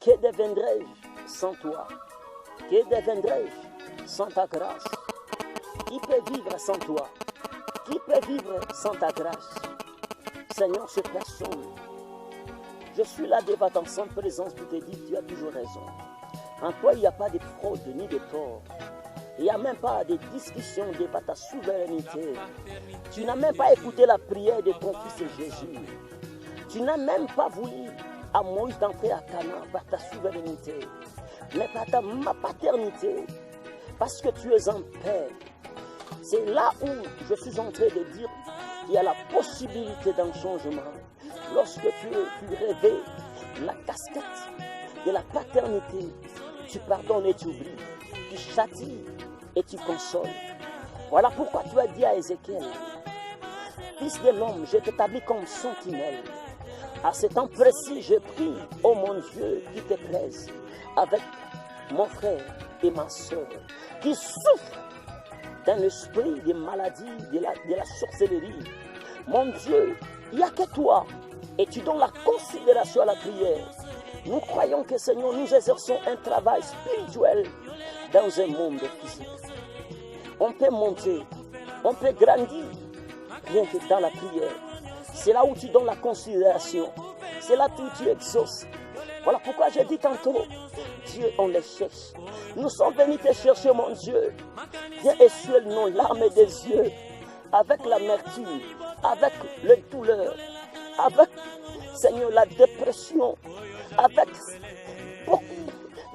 Que deviendrais-je sans toi? Que deviendrais-je sans ta grâce? Qui peut vivre sans toi? Qui peut vivre sans ta grâce? Seigneur, cette personne, je suis là devant ta sainte présence pour te dire, tu as toujours raison. En toi, il n'y a pas de fraude ni de tort. Il n'y a même pas de discussion devant ta souveraineté. Tu n'as même pas écouté la prière de ton fils Jésus. Tu n'as même pas voulu à Moïse d'entrer à Canaan par ta souveraineté, mais par ma paternité, parce que tu es un père. C'est là où je suis en train de dire qu'il y a la possibilité d'un changement. Lorsque tu rêvais la casquette de la paternité, tu pardonnes et tu oublies, tu châties et tu consoles. Voilà pourquoi tu as dit à Ézéchiel, fils de l'homme, je t'établis comme sentinelle. À ce temps précis, je prie, oh mon Dieu, qu'il te plaise, avec mon frère et ma soeur, qui souffrent d'un esprit de maladie, de la sorcellerie. Mon Dieu, il n'y a que toi, et tu donnes la considération à la prière. Nous croyons que, Seigneur, nous exerçons un travail spirituel dans un monde physique. On peut monter, on peut grandir, rien que dans la prière. C'est là où tu donnes la considération. C'est là où tu exauces. Voilà pourquoi j'ai dit tantôt, Dieu, on les cherche. Nous sommes venus te chercher, mon Dieu. Viens essuyer nos larmes des yeux, avec l'amertume, avec le douleur, avec, Seigneur, la dépression, avec beaucoup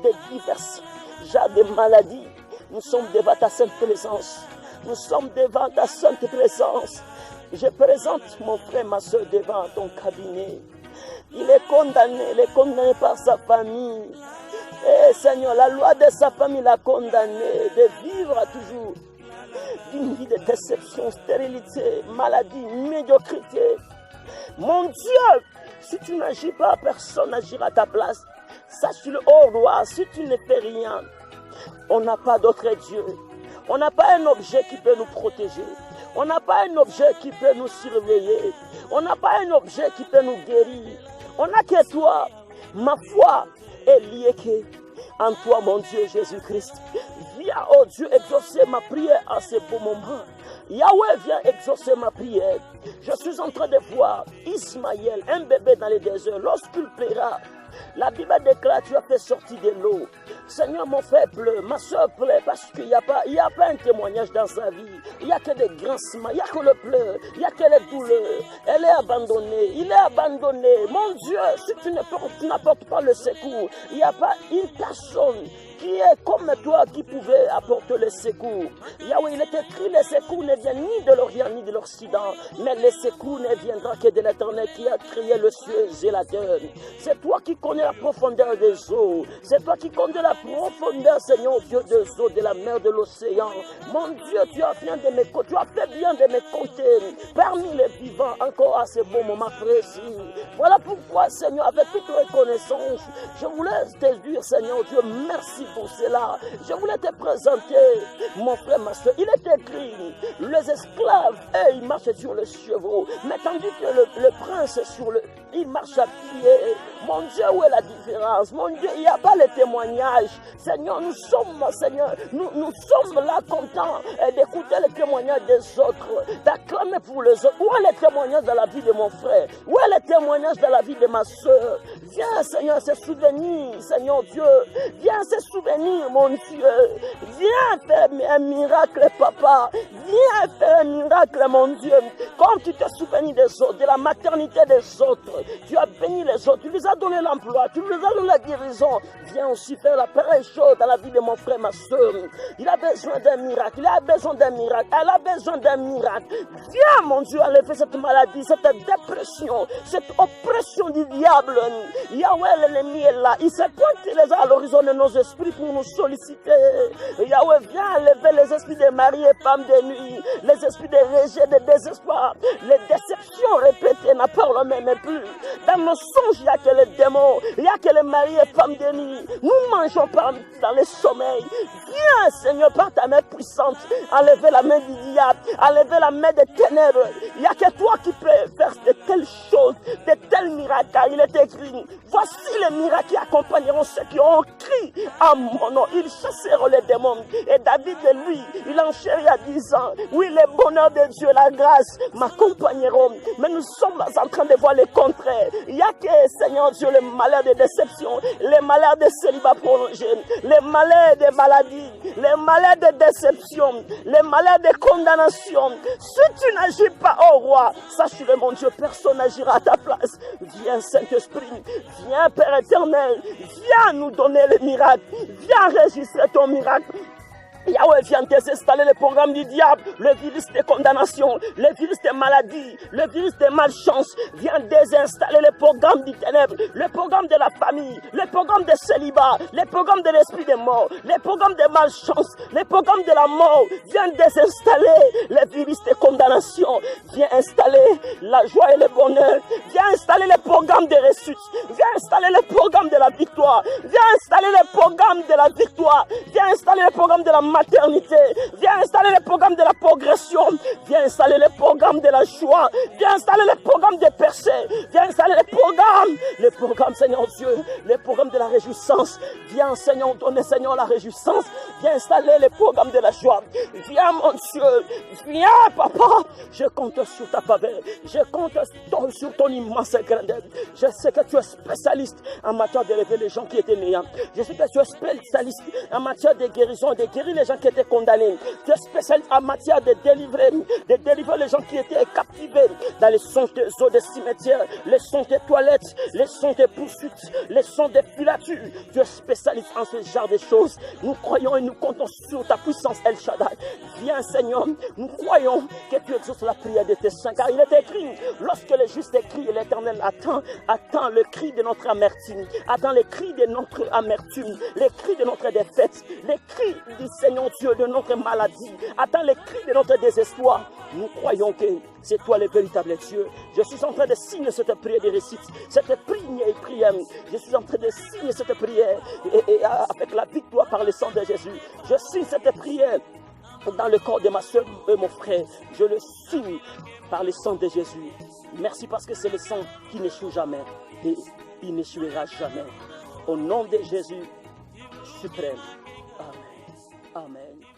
de diverses genres de maladies. Nous sommes devant ta sainte présence. Nous sommes devant ta sainte présence. Je présente mon frère, ma soeur devant ton cabinet. Il est condamné par sa famille. Et Seigneur, la loi de sa famille l'a condamné de vivre toujours d'une vie de déception, stérilité, maladie, médiocrité. Mon Dieu, si tu n'agis pas, personne n'agira à ta place. Sache-le, ô roi, si tu ne fais rien, on n'a pas d'autre Dieu. On n'a pas un objet qui peut nous protéger. On n'a pas un objet qui peut nous surveiller. On n'a pas un objet qui peut nous guérir. On n'a que toi. Ma foi est liée en toi, mon Dieu Jésus-Christ. Viens, oh Dieu, exaucer ma prière à ce beau moment. Yahweh, viens exaucer ma prière. Je suis en train de voir Ismaël, un bébé dans les déserts. Lorsqu'il plaira, la Bible déclare, tu as fait sortir de l'eau. Seigneur, mon frère pleure, ma soeur pleure, parce qu'il n'y a pas un témoignage dans sa vie. Il n'y a que des grincements, il n'y a que le pleur, il n'y a que les douleurs. Elle est abandonnée, il est abandonné. Mon Dieu, si tu n'apportes pas le secours, il n'y a pas une personne qui est comme toi qui pouvait apporter le secours. Yahweh, il est écrit, le secours ne vient ni de l'Orient ni de l'Occident, mais le secours ne viendra que de l'Éternel qui a créé le ciel et la terre. C'est toi qui connais la profondeur des eaux. C'est toi qui connais la profondeur, Seigneur Dieu, des eaux, de la mer, de l'océan. Mon Dieu, tu as fait bien de me compter parmi les vivants encore à ce bon moment précis. Voilà pourquoi, Seigneur, avec toute reconnaissance, je voulais te dire, Seigneur Dieu, merci pour cela. Je voulais te présenter, mon frère, ma soeur. Il est écrit, les esclaves, ils marchent sur les chevaux, mais tandis que le prince il marche à pied. Mon Dieu, où est la différence? Mon Dieu, il n'y a pas le témoignage. Seigneur, nous sommes là contents d'écouter les témoignages des autres, d'acclamer pour les autres. Où est le témoignage dans la vie de mon frère? Où est le témoignage dans la vie de ma soeur? Viens, Seigneur, se souvenir, Seigneur Dieu. Viens se souvenir, mon Dieu. Viens faire un miracle, papa. Viens faire un miracle, mon Dieu. Comme tu te souviens des autres, de la maternité des autres. Tu as béni les autres, tu les as donné l'emploi, tu les as donné la guérison. Viens aussi faire la pareille chose dans la vie de mon frère, ma soeur. Il a besoin d'un miracle, il a besoin d'un miracle, elle a besoin d'un miracle. Viens, mon Dieu, enlever cette maladie, cette dépression, cette oppression du diable. Yahweh, l'ennemi est là. Il s'est pointé les à l'horizon de nos esprits pour nous solliciter. Yahweh, viens enlever les esprits de mari et femmes de nuit, les esprits de rejet, de désespoir, les déceptions répétées, n'en parlons même plus. Dans nos songes, il n'y a que les démons, il n'y a que les maris et femmes de nuit. Nous mangeons dans les sommeils. Viens, Seigneur, par ta main puissante, enlever la main du diable, enlever la main des ténèbres. Il n'y a que toi qui peux faire de telles choses, de tels miracles. Car il est écrit, voici les miracles qui accompagneront ceux qui ont crié à mon nom. Ils chasseront les démons. Et David, lui, il en chérit à 10 ans. Oui, le bonheur de Dieu, la grâce m'accompagneront. Mais nous sommes en train de voir le contraire. Il n'y a que, Seigneur Dieu, les malheurs de déception, les malheurs de célibat prolongé, les malheurs de maladie, les malheurs de déception, les malheurs de condamnation. Si tu n'agis pas, oh roi, sache-le, mon Dieu, personne n'agira à ta place. Viens, Saint-Esprit, viens, Père éternel, viens nous donner le miracle, viens enregistrer ton miracle. Yahweh vient désinstaller le programme du diable, le virus de condamnation, le virus de maladie, le virus de malchance. Viens désinstaller le programme du ténèbre, le programme de la famille, le programme de célibat, le programme de l'esprit de mort, le programme de malchance, le programme de la mort. Viens désinstaller le virus de condamnation. Viens installer la joie et le bonheur. Viens installer le programme de réussite. Viens installer le programme de la victoire. Viens installer le programme de la victoire. Viens installer le programme de la maternité, viens installer le programme de la progression, viens installer le programme de la joie, viens installer le programme des percées, viens installer le programme, Seigneur Dieu, le programme de la réjouissance, viens, Seigneur, donner, Seigneur, la réjouissance, viens installer le programme de la joie, viens, mon Dieu, viens, Papa, je compte sur ta faveur, je compte sur ton immense grandeur, je sais que tu es spécialiste en matière de lever les gens qui étaient néants, je sais que tu es spécialiste en matière de guérison, de guérir les gens qui étaient condamnés. Tu es spécialiste en matière de délivrer les gens qui étaient captivés dans les songes des eaux des cimetières, les songes des toilettes, les songes des poursuites, les songes des filatures. Tu es spécialiste en ce genre de choses. Nous croyons et nous comptons sur ta puissance, El Shaddai. Viens, Seigneur, nous croyons que tu exauces la prière de tes saints, car il est écrit, lorsque le juste crie, l'Éternel attend le cri de notre amertume, attend le cri de notre amertume, les cris de notre défaite, les cris du Seigneur Dieu de notre maladie, attends les cris de notre désespoir. Nous croyons que c'est toi le véritable Dieu. Je suis en train de signer cette prière de récite, cette prière. Je suis en train de signer cette prière et avec la victoire par le sang de Jésus. Je signe cette prière dans le corps de ma soeur et mon frère. Je le signe par le sang de Jésus. Merci parce que c'est le sang qui n'échoue jamais et il n'échouera jamais. Au nom de Jésus suprême. Amen. Amen.